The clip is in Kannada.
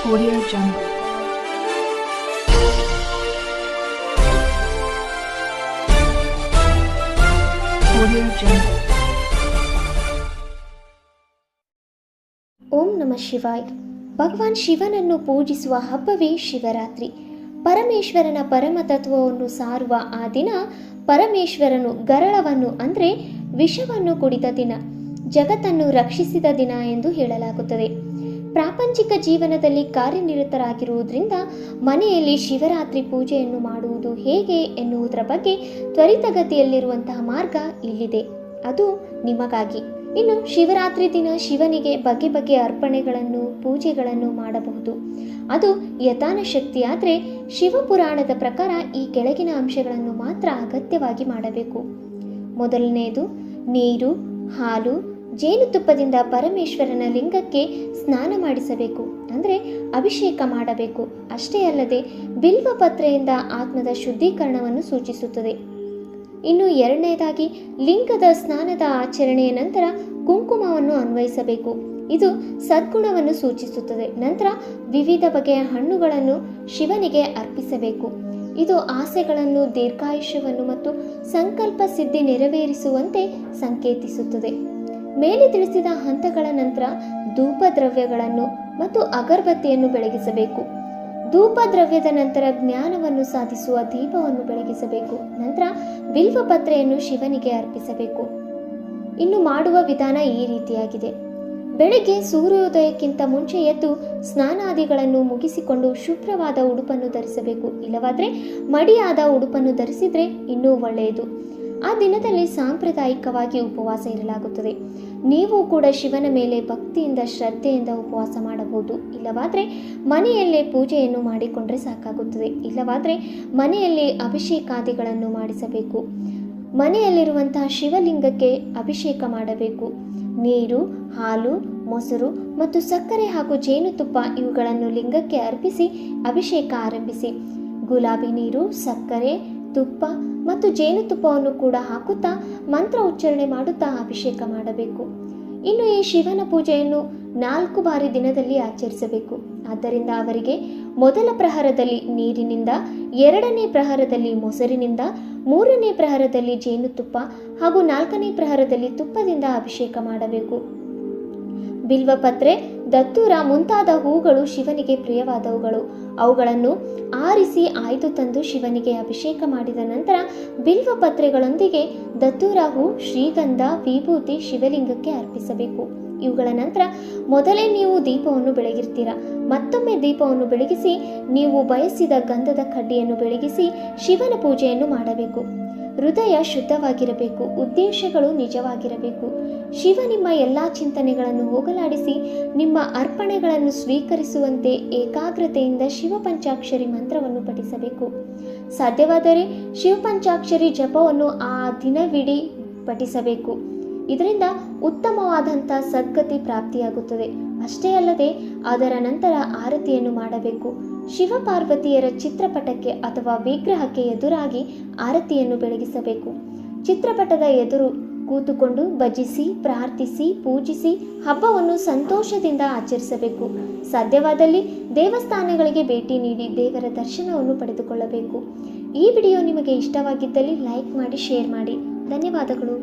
Audio Jungle. Audio Jungle. ಓಂ ನಮಃ ಶಿವಾಯ. ಭಗವಾನ್ ಶಿವನನ್ನು ಪೂಜಿಸುವ ಹಬ್ಬವೇ ಶಿವರಾತ್ರಿ. ಪರಮೇಶ್ವರನ ಪರಮತತ್ವವನ್ನು ಸಾರುವ ಆ ದಿನ ಪರಮೇಶ್ವರನು ಗರಳವನ್ನು ಅಂದರೆ ವಿಷವನ್ನು ಕುಡಿದ ದಿನ, ಜಗತ್ತನ್ನು ರಕ್ಷಿಸಿದ ದಿನ ಎಂದು ಹೇಳಲಾಗುತ್ತದೆ. ಪ್ರಾಪಂಚಿಕ ಜೀವನದಲ್ಲಿ ಕಾರ್ಯನಿರತರಾಗಿರುವುದರಿಂದ ಮನೆಯಲ್ಲಿ ಶಿವರಾತ್ರಿ ಪೂಜೆಯನ್ನು ಮಾಡುವುದು ಹೇಗೆ ಎನ್ನುವುದರ ಬಗ್ಗೆ ತ್ವರಿತಗತಿಯಲ್ಲಿರುವಂತಹ ಮಾರ್ಗ ಇಲ್ಲಿದೆ. ಅದು ನಿಮಗಾಗಿ. ಇನ್ನು ಶಿವರಾತ್ರಿ ದಿನ ಶಿವನಿಗೆ ಬಗೆ ಬಗೆಯ ಅರ್ಪಣೆಗಳನ್ನು ಪೂಜೆಗಳನ್ನು ಮಾಡಬಹುದು. ಅದು ಯಥಾನ ಶಕ್ತಿಯಾದರೆ ಶಿವಪುರಾಣದ ಪ್ರಕಾರ ಈ ಕೆಳಗಿನ ಅಂಶಗಳನ್ನು ಮಾತ್ರ ಅಗತ್ಯವಾಗಿ ಮಾಡಬೇಕು. ಮೊದಲನೆಯದು, ನೀರು, ಹಾಲು, ಜೇನುತುಪ್ಪದಿಂದ ಪರಮೇಶ್ವರನ ಲಿಂಗಕ್ಕೆ ಸ್ನಾನ ಮಾಡಿಸಬೇಕು, ಅಂದರೆ ಅಭಿಷೇಕ ಮಾಡಬೇಕು. ಅಷ್ಟೇ ಅಲ್ಲದೆ ಬಿಲ್ವ ಪತ್ರೆಯಿಂದ ಆತ್ಮದ ಶುದ್ಧೀಕರಣವನ್ನು ಸೂಚಿಸುತ್ತದೆ. ಇನ್ನು ಎರಡನೇದಾಗಿ, ಲಿಂಗದ ಸ್ನಾನದ ಆಚರಣೆಯ ನಂತರ ಕುಂಕುಮವನ್ನು ಅನ್ವಯಿಸಬೇಕು. ಇದು ಸದ್ಗುಣವನ್ನು ಸೂಚಿಸುತ್ತದೆ. ನಂತರ ವಿವಿಧ ಬಗೆಯ ಹಣ್ಣುಗಳನ್ನು ಶಿವನಿಗೆ ಅರ್ಪಿಸಬೇಕು. ಇದು ಆಸೆಗಳನ್ನು, ದೀರ್ಘಾಯುಷ್ಯವನ್ನು ಮತ್ತು ಸಂಕಲ್ಪ ಸಿದ್ಧಿ ನೆರವೇರಿಸುವಂತೆ ಸಂಕೇತಿಸುತ್ತದೆ. ಮೇಲೆ ತಿಳಿಸಿದ ಹಂತಗಳ ನಂತರ ಧೂಪ ದ್ರವ್ಯಗಳನ್ನು ಮತ್ತು ಅಗರಬತ್ತಿಯನ್ನು ಬೆಳಗಿಸಬೇಕು. ಧೂಪ ದ್ರವ್ಯದ ನಂತರ ಜ್ಞಾನವನ್ನು ಸಾಧಿಸುವ ದೀಪವನ್ನು ಬೆಳಗಿಸಬೇಕು. ನಂತರ ಬಿಲ್ವಪತ್ರೆಯನ್ನು ಶಿವನಿಗೆ ಅರ್ಪಿಸಬೇಕು. ಇನ್ನು ಮಾಡುವ ವಿಧಾನ ಈ ರೀತಿಯಾಗಿದೆ. ಬೆಳಗ್ಗೆ ಸೂರ್ಯೋದಯಕ್ಕಿಂತ ಮುಂಚೆ ಎದ್ದು ಸ್ನಾನಾದಿಗಳನ್ನು ಮುಗಿಸಿಕೊಂಡು ಶುಭ್ರವಾದ ಉಡುಪನ್ನು ಧರಿಸಬೇಕು. ಇಲ್ಲವಾದರೆ ಮಡಿಯಾದ ಉಡುಪನ್ನು ಧರಿಸಿದರೆ ಇನ್ನೂ ಒಳ್ಳೆಯದು. ಆ ದಿನದಲ್ಲಿ ಸಾಂಪ್ರದಾಯಿಕವಾಗಿ ಉಪವಾಸ ಇರಲಾಗುತ್ತದೆ. ನೀವು ಕೂಡ ಶಿವನ ಮೇಲೆ ಭಕ್ತಿಯಿಂದ ಶ್ರದ್ಧೆಯಿಂದ ಉಪವಾಸ ಮಾಡಬಹುದು. ಇಲ್ಲವಾದರೆ ಮನೆಯಲ್ಲೇ ಪೂಜೆಯನ್ನು ಮಾಡಿಕೊಂಡ್ರೆ ಸಾಕಾಗುತ್ತದೆ. ಇಲ್ಲವಾದರೆ ಮನೆಯಲ್ಲಿ ಅಭಿಷೇಕಾದಿಗಳನ್ನು ಮಾಡಿಸಬೇಕು. ಮನೆಯಲ್ಲಿರುವಂತಹ ಶಿವಲಿಂಗಕ್ಕೆ ಅಭಿಷೇಕ ಮಾಡಬೇಕು. ನೀರು, ಹಾಲು, ಮೊಸರು ಮತ್ತು ಸಕ್ಕರೆ ಹಾಗೂ ಜೇನುತುಪ್ಪ ಇವುಗಳನ್ನು ಲಿಂಗಕ್ಕೆ ಅರ್ಪಿಸಿ ಅಭಿಷೇಕ ಆರಂಭಿಸಿ. ಗುಲಾಬಿ ನೀರು, ಸಕ್ಕರೆ, ತುಪ್ಪ ಮತ್ತು ಜೇನುತುಪ್ಪವನ್ನು ಕೂಡ ಹಾಕುತ್ತಾ ಮಂತ್ರ ಉಚ್ಚಾರಣೆ ಮಾಡುತ್ತಾ ಅಭಿಷೇಕ ಮಾಡಬೇಕು. ಇನ್ನು ಈ ಶಿವನ ಪೂಜೆಯನ್ನು 4 ಬಾರಿ ದಿನದಲ್ಲಿ ಆಚರಿಸಬೇಕು. ಆದ್ದರಿಂದ ಅವರಿಗೆ ಮೊದಲ ಪ್ರಹರದಲ್ಲಿ ನೀರಿನಿಂದ, 2ನೇ ಪ್ರಹರದಲ್ಲಿ ಮೊಸರಿನಿಂದ, 3ನೇ ಪ್ರಹರದಲ್ಲಿ ಜೇನುತುಪ್ಪ ಹಾಗೂ 4ನೇ ಪ್ರಹರದಲ್ಲಿ ತುಪ್ಪದಿಂದ ಅಭಿಷೇಕ ಮಾಡಬೇಕು. ಬಿಲ್ವಪತ್ರೆ, ದತ್ತೂರ ಮುಂತಾದ ಹೂಗಳು ಶಿವನಿಗೆ ಪ್ರಿಯವಾದವುಗಳು. ಅವುಗಳನ್ನು ಆರಿಸಿ ಆಯ್ದು ತಂದು ಶಿವನಿಗೆ ಅಭಿಷೇಕ ಮಾಡಿದ ನಂತರ ಬಿಲ್ವಪತ್ರೆಗಳೊಂದಿಗೆ ದತ್ತೂರ ಹೂ, ಶ್ರೀಗಂಧ, ವಿಭೂತಿ ಶಿವಲಿಂಗಕ್ಕೆ ಅರ್ಪಿಸಬೇಕು. ಇವುಗಳ ನಂತರ ಮೊದಲೇ ನೀವು ದೀಪವನ್ನು ಬೆಳಗಿರ್ತೀರ. ಮತ್ತೊಮ್ಮೆ ದೀಪವನ್ನು ಬೆಳಗಿಸಿ ನೀವು ಬಯಸಿದ ಗಂಧದ ಕಡ್ಡಿಯನ್ನು ಬೆಳಗಿಸಿ ಶಿವನ ಪೂಜೆಯನ್ನು ಮಾಡಬೇಕು. ಹೃದಯ ಶುದ್ಧವಾಗಿರಬೇಕು, ಉದ್ದೇಶಗಳು ನಿಜವಾಗಿರಬೇಕು. ಶಿವ ನಿಮ್ಮ ಎಲ್ಲ ಚಿಂತನೆಗಳನ್ನು ಹೋಗಲಾಡಿಸಿ ನಿಮ್ಮ ಅರ್ಪಣೆಗಳನ್ನು ಸ್ವೀಕರಿಸುವಂತೆ ಏಕಾಗ್ರತೆಯಿಂದ ಶಿವಪಂಚಾಕ್ಷರಿ ಮಂತ್ರವನ್ನು ಪಠಿಸಬೇಕು. ಸಾಧ್ಯವಾದರೆ ಶಿವಪಂಚಾಕ್ಷರಿ ಜಪವನ್ನು ಆ ದಿನವಿಡೀ ಪಠಿಸಬೇಕು. ಇದರಿಂದ ಉತ್ತಮವಾದಂಥ ಸದ್ಗತಿ ಪ್ರಾಪ್ತಿಯಾಗುತ್ತದೆ. ಅಷ್ಟೇ ಅಲ್ಲದೆ ಅದರ ನಂತರ ಆರತಿಯನ್ನು ಮಾಡಬೇಕು. ಶಿವಪಾರ್ವತಿಯರ ಚಿತ್ರಪಟಕ್ಕೆ ಅಥವಾ ವಿಗ್ರಹಕ್ಕೆ ಎದುರಾಗಿ ಆರತಿಯನ್ನು ಬೆಳಗಿಸಬೇಕು. ಚಿತ್ರಪಟದ ಎದುರು ಕೂತುಕೊಂಡು ಭಜಿಸಿ, ಪ್ರಾರ್ಥಿಸಿ, ಪೂಜಿಸಿ ಹಬ್ಬವನ್ನು ಸಂತೋಷದಿಂದ ಆಚರಿಸಬೇಕು. ಸಾಧ್ಯವಾದಲ್ಲಿ ದೇವಸ್ಥಾನಗಳಿಗೆ ಭೇಟಿ ನೀಡಿ ದೇವರ ದರ್ಶನವನ್ನು ಪಡೆದುಕೊಳ್ಳಬೇಕು. ಈ ವಿಡಿಯೋ ನಿಮಗೆ ಇಷ್ಟವಾಗಿದ್ದಲ್ಲಿ ಲೈಕ್ ಮಾಡಿ, ಶೇರ್ ಮಾಡಿ. ಧನ್ಯವಾದಗಳು.